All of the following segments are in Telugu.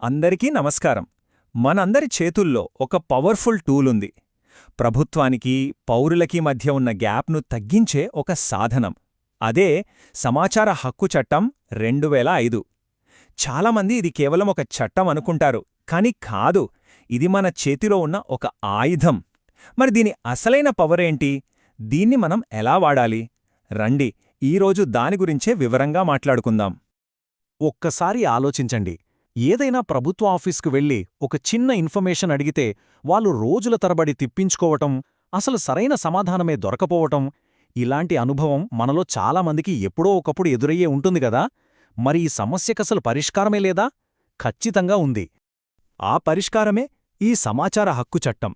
అందరికీ నమస్కారం. మనందరి చేతుల్లో ఒక పవర్ఫుల్ టూల్ ఉంది. ప్రభుత్వానికి, పౌరులకి మధ్య ఉన్న గ్యాప్ను తగ్గించే ఒక సాధనం. అదే సమాచార హక్కు చట్టం 2005. చాలామంది ఇది కేవలం ఒక చట్టం అనుకుంటారు, కాని కాదు. ఇది మన చేతిలో ఉన్న ఒక ఆయుధం. మరి దీని అసలైన పవరేంటి? దీన్ని మనం ఎలా వాడాలి? రండి, ఈరోజు దాని గురించే వివరంగా మాట్లాడుకుందాం. ఒక్కసారి ఆలోచించండి. ఏదైనా ప్రభుత్వ ఆఫీస్కు వెళ్ళి ఒక చిన్న ఇన్ఫర్మేషన్ అడిగితే వాళ్ళు రోజుల తరబడి తిప్పించుకోవటం, అసలు సరైన సమాధానమే దొరకపోవటం, ఇలాంటి అనుభవం మనలో చాలామందికి ఎప్పుడో ఒకప్పుడు ఎదురయ్యే ఉంటుంది గదా. మరి ఈ సమస్యకసలు పరిష్కారమే లేదా? ఖచ్చితంగా ఉంది. ఆ పరిష్కారమే ఈ సమాచార హక్కు చట్టం.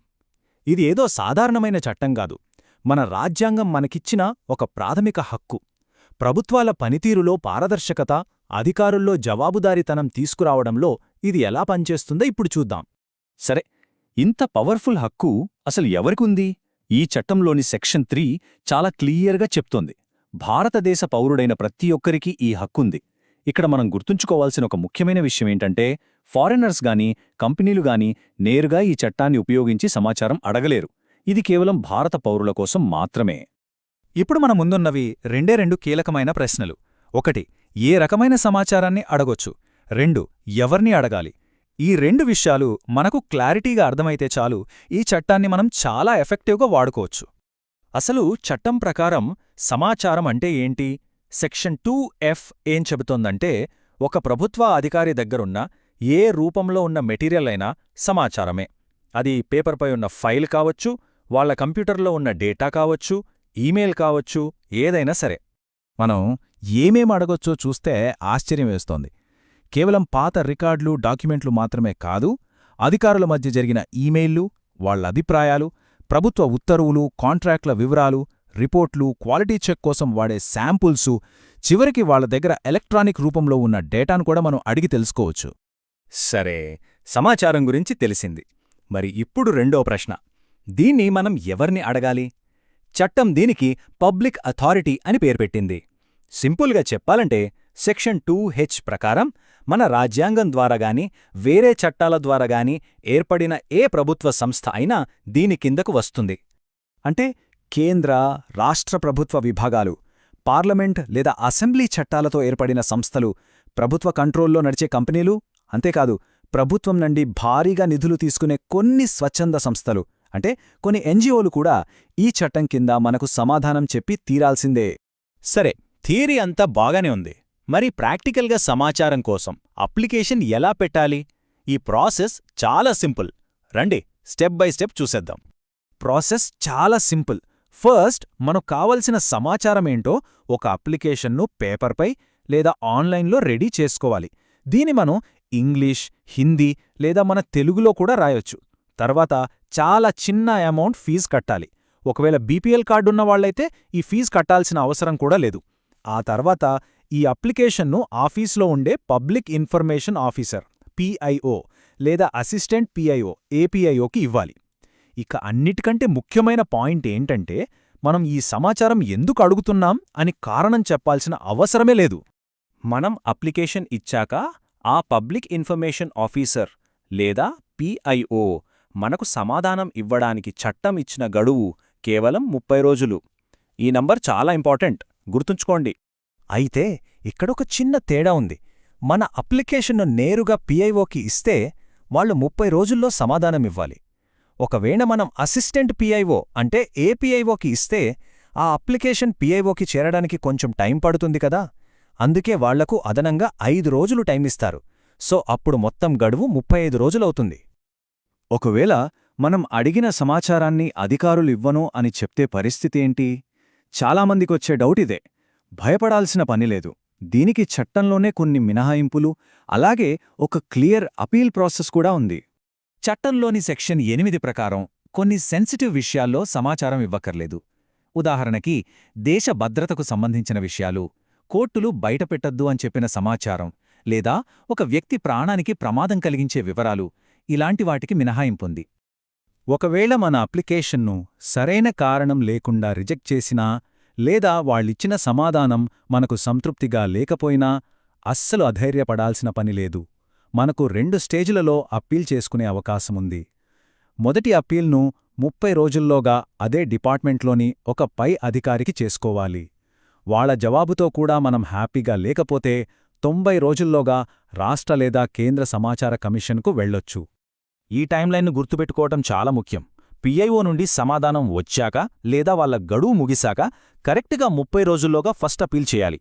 ఇది ఏదో సాధారణమైన చట్టం కాదు. మన రాజ్యాంగం మనకిచ్చిన ఒక ప్రాథమిక హక్కు. ప్రభుత్వాల పనితీరులో పారదర్శకత, అధికారుల్లో జవాబుదారీతనం తీసుకురావడంలో ఇది ఎలా పనిచేస్తుందో ఇప్పుడు చూద్దాం. సరే, ఇంత పవర్ఫుల్ హక్కు అసలు ఎవరికుంది? ఈ చట్టంలోని సెక్షన్ 3 చాలా క్లియర్గా చెప్తోంది. భారతదేశ పౌరుడైన ప్రతి ఒక్కరికీ ఈ హక్కుంది. ఇక్కడ మనం గుర్తుంచుకోవాల్సిన ఒక ముఖ్యమైన విషయమేంటంటే, ఫారినర్స్ గానీ, కంపెనీలు గానీ నేరుగా ఈ చట్టాన్ని ఉపయోగించి సమాచారం అడగలేరు. ఇది కేవలం భారత పౌరుల కోసం మాత్రమే. ఇప్పుడు మన ముందున్నవి రెండు కీలకమైన ప్రశ్నలు. 1. ఏ రకమైన సమాచారాన్ని అడగొచ్చు? 2. ఎవర్ని అడగాలి? ఈ 2 విషయాలు మనకు క్లారిటీగా అర్థమైతే చాలు, ఈ చట్టాన్ని మనం చాలా ఎఫెక్టివ్గా వాడుకోవచ్చు. అసలు చట్టం ప్రకారం సమాచారం అంటే ఏంటి? సెక్షన్ 2F ఏం చెబుతోందంటే, ఒక ప్రభుత్వ అధికారి దగ్గరున్న ఏ రూపంలో ఉన్న మెటీరియల్ అయినా సమాచారమే. అది పేపర్పై ఉన్న ఫైల్ కావచ్చు, వాళ్ల కంప్యూటర్లో ఉన్న డేటా కావచ్చు, ఈమెయిల్ కావచ్చు, ఏదైనా సరే. మనం ఏమేం అడగొచ్చో చూస్తే ఆశ్చర్యం వేస్తోంది. కేవలం పాత రికార్డులు, డాక్యుమెంట్లు మాత్రమే కాదు, అధికారుల మధ్య జరిగిన ఈమెయిల్లు, వాళ్ల అభిప్రాయాలు, ప్రభుత్వ ఉత్తర్వులు, కాంట్రాక్ట్ల వివరాలు, రిపోర్ట్లు, క్వాలిటీ చెక్ కోసం వాడే శాంపుల్సు, చివరికి వాళ్ల దగ్గర ఎలక్ట్రానిక్ రూపంలో ఉన్న డేటాను కూడా మనం అడిగి తెలుసుకోవచ్చు. సరే, సమాచారం గురించి తెలిసింది. మరి ఇప్పుడు రెండో ప్రశ్న. దీన్ని మనం ఎవర్ని అడగాలి? చట్టం దీనికి పబ్లిక్ అథారిటీ అని పేరు పెట్టింది. సింపుల్గా చెప్పాలంటే, సెక్షన్ 2H ప్రకారం మన రాజ్యాంగం ద్వారా గాని, వేరే చట్టాల ద్వారా గాని ఏర్పడిన ఏ ప్రభుత్వ సంస్థ అయినా దీని కిందకు వస్తుంది. అంటే కేంద్ర, రాష్ట్ర ప్రభుత్వ విభాగాలు, పార్లమెంట్ లేదా అసెంబ్లీ చట్టాలతో ఏర్పడిన సంస్థలు, ప్రభుత్వ కంట్రోల్లో నడిచే కంపెనీలు, అంతేకాదు ప్రభుత్వం నుండి భారీగా నిధులు తీసుకునే కొన్ని స్వచ్ఛంద సంస్థలు, అంటే కొన్ని ఎన్జిఓలు కూడా ఈ చట్టం కింద మనకు సమాధానం చెప్పి తీరాల్సిందే. సరే, థియరీ అంతా బాగానే ఉంది. మరి ప్రాక్టికల్గా సమాచారం కోసం అప్లికేషన్ ఎలా పెట్టాలి? ఈ ప్రాసెస్ చాలా సింపుల్. రండి, స్టెప్ బై స్టెప్ చూసేద్దాం. ప్రాసెస్ చాలా సింపుల్. ఫస్ట్ మనకు కావలసిన సమాచారమేంటో ఒక అప్లికేషన్ను పేపర్పై లేదా ఆన్లైన్లో రెడీ చేసుకోవాలి. దీని మనం ఇంగ్లీష్, హిందీ లేదా మన తెలుగులో కూడా రాయొచ్చు. తర్వాత చాలా చిన్న అమౌంట్ ఫీజు కట్టాలి. ఒకవేళ బీపీఎల్ కార్డున్న వాళ్లైతే ఈ ఫీజు కట్టాల్సిన అవసరం కూడా లేదు. ఆ తర్వాత ఈ అప్లికేషన్ను ఆఫీస్లో ఉండే పబ్లిక్ ఇన్ఫర్మేషన్ ఆఫీసర్ PIO లేదా అసిస్టెంట్ PIO APIOకి ఇవ్వాలి. ఇక అన్నిటికంటే ముఖ్యమైన పాయింట్ ఏంటంటే, మనం ఈ సమాచారం ఎందుకు అడుగుతున్నాం అని కారణం చెప్పాల్సిన అవసరమే లేదు. మనం అప్లికేషన్ ఇచ్చాక ఆ పబ్లిక్ ఇన్ఫర్మేషన్ ఆఫీసర్ లేదా PIO మనకు సమాధానం ఇవ్వడానికి చట్టం ఇచ్చిన గడువు కేవలం 30 రోజులు. ఈ నంబర్ చాలా ఇంపార్టెంట్, గుర్తుంచుకోండి. అయితే ఇక్కడొక చిన్న తేడా ఉంది. మన అప్లికేషన్ను నేరుగా PIOకి ఇస్తే వాళ్ళు 30 రోజుల్లో సమాధానమివ్వాలి. ఒకవేళ మనం అసిస్టెంట్ PIO అంటే APIOకి ఇస్తే ఆ అప్లికేషన్ PIOకి చేరడానికి కొంచెం టైం పడుతుంది కదా. అందుకే వాళ్లకు అదనంగా 5 రోజులు టైమిస్తారు. సో అప్పుడు మొత్తం గడువు 35 రోజులవుతుంది. ఒకవేళ మనం అడిగిన సమాచారాన్ని అధికారులు ఇవ్వను అని చెప్తే పరిస్థితి ఏంటి? చాలామందికొచ్చే డౌట్ ఇదే. భయపడాల్సిన పనిలేదు. దీనికి చట్టంలోనే కొన్ని మినహాయింపులు, అలాగే ఒక క్లియర్ అపీల్ ప్రాసెస్ కూడా ఉంది. చట్టంలోని సెక్షన్ 8 ప్రకారం కొన్ని సెన్సిటివ్ విషయాల్లో సమాచారం ఇవ్వక్కర్లేదు. ఉదాహరణకి, దేశ భద్రతకు సంబంధించిన విషయాలు, కోర్టులు బయటపెట్టద్దు అని చెప్పిన సమాచారం, లేదా ఒక వ్యక్తి ప్రాణానికి ప్రమాదం కలిగించే వివరాలు, ఇలాంటి వాటికి మినహాయింపుంది. ఒకవేళ మన అప్లికేషన్ను సరైన కారణం లేకుండా రిజెక్ట్ చేసినా, లేదా వాళ్ళిచ్చిన సమాధానం మనకు సంతృప్తిగా లేకపోయినా అస్సలు అధైర్యపడాల్సిన పనిలేదు. మనకు 2 స్టేజులలో అప్పీల్ చేసుకునే అవకాశముంది. మొదటి అప్పీల్ను 30 రోజుల్లోగా అదే డిపార్ట్మెంట్లోని ఒక పై అధికారికి చేసుకోవాలి. వాళ్ళ జవాబుతో కూడా మనం హ్యాపీగా లేకపోతే 90 రోజుల్లోగా రాష్ట్ర లేదా కేంద్ర సమాచార కమిషన్కు వెళ్ళొచ్చు. ఈ టైంలైన్ను గుర్తుపెట్టుకోవటం చాలా ముఖ్యం. పిఐఓ నుండి సమాధానం వచ్చాక లేదా వాళ్ళ గడువు ముగిశాక కరెక్ట్గా 30 రోజుల్లోగా ఫస్ట్ అప్పీల్ చేయాలి.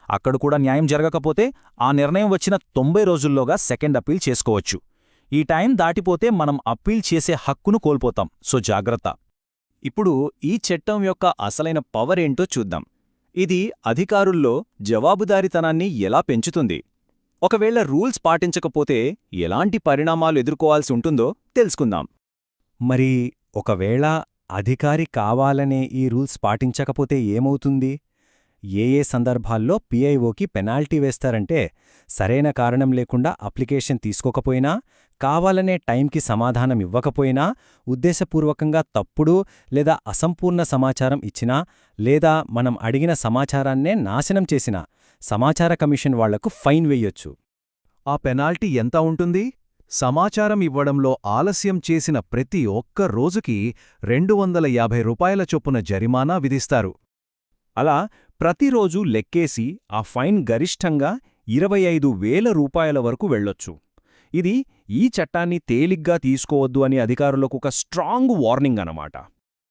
అక్కడ కూడా న్యాయం జరగకపోతే ఆ నిర్ణయం వచ్చిన 90 రోజుల్లోగా సెకండ్ అప్పీల్ చేసుకోవచ్చు. ఈ టైం దాటిపోతే మనం అప్పీల్ చేసే హక్కును కోల్పోతాం, సో జాగ్రత్త. ఇప్పుడు ఈ చట్టం యొక్క అసలైన పవర్ ఏంటో చూద్దాం. ఇది అధికారుల్లో జవాబుదారీతనాన్ని ఎలా పెంచుతుంది, ఒకవేళ రూల్స్ పాటించకపోతే ఎలాంటి పరిణామాలు ఎదుర్కోవాల్సి ఉంటుందో తెలుసుకుందాం. మరి ఒకవేళ అధికారి కావాలనే ఈ రూల్స్ పాటించకపోతే ఏమవుతుంది? ఏ సందర్భాల్లో పిఐఓకి పెనాల్టీ వేస్తారంటే, సరైన కారణం లేకుండా అప్లికేషన్ తీసుకోకపోయినా, కావాలనే టైంకి సమాధానం ఇవ్వకపోయినా, ఉద్దేశపూర్వకంగా తప్పుడు లేదా అసంపూర్ణ సమాచారం ఇచ్చినా, లేదా మనం అడిగిన సమాచారాన్నే నాశనం చేసినా సమాచార కమిషన్ వాళ్లకు ఫైన్ వెయ్యొచ్చు. ఆ పెనాల్టీ ఎంత ఉంటుంది? సమాచారం ఇవ్వడంలో ఆలస్యం చేసిన ప్రతి ఒక్క రోజుకి 250 రూపాయల చొప్పున జరిమానా విధిస్తారు. అలా ప్రతిరోజు లెక్కేసి ఆ ఫైన్ గరిష్టంగా 25,000 రూపాయల వరకు వెళ్ళొచ్చు. ఇది ఈ చట్టాన్ని తేలిగ్గా తీసుకోవద్దు అని అధికారులకు ఒక స్ట్రాంగ్ వార్నింగ్ అన్నమాట.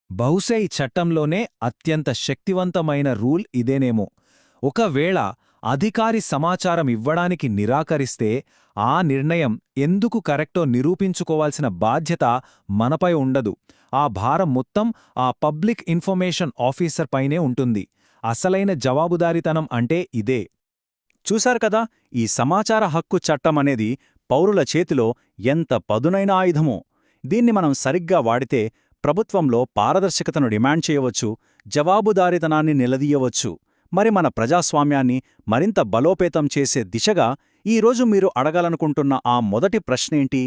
బహుశా ఈ చట్టంలోనే అత్యంత శక్తివంతమైన రూల్ ఇదేనేమో. ఒకవేళ అధికారి సమాచారం ఇవ్వడానికి నిరాకరిస్తే ఆ నిర్ణయం ఎందుకు కరెక్టో నిరూపించుకోవాల్సిన బాధ్యత మనపై ఉండదు. ఆ భారం మొత్తం ఆ పబ్లిక్ ఇన్ఫర్మేషన్ ఆఫీసర్ పైనే ఉంటుంది. అసలైన జవాబుదారీతనం అంటే ఇదే. చూశారు కదా, ఈ సమాచార హక్కు చట్టం అనేది పౌరుల చేతిలో ఎంత పదునైన ఆయుధమో. దీన్ని మనం సరిగ్గా వాడితే ప్రభుత్వంలో పారదర్శకతను డిమాండ్ చేయవచ్చు, జవాబుదారీతనాన్ని నిలదీయవచ్చు. మరి మన ప్రజాస్వామ్యాన్ని మరింత బలోపేతం చేసే దిశగా ఈరోజు మీరు అడగాలనుకుంటున్న ఆ మొదటి ప్రశ్నేంటి?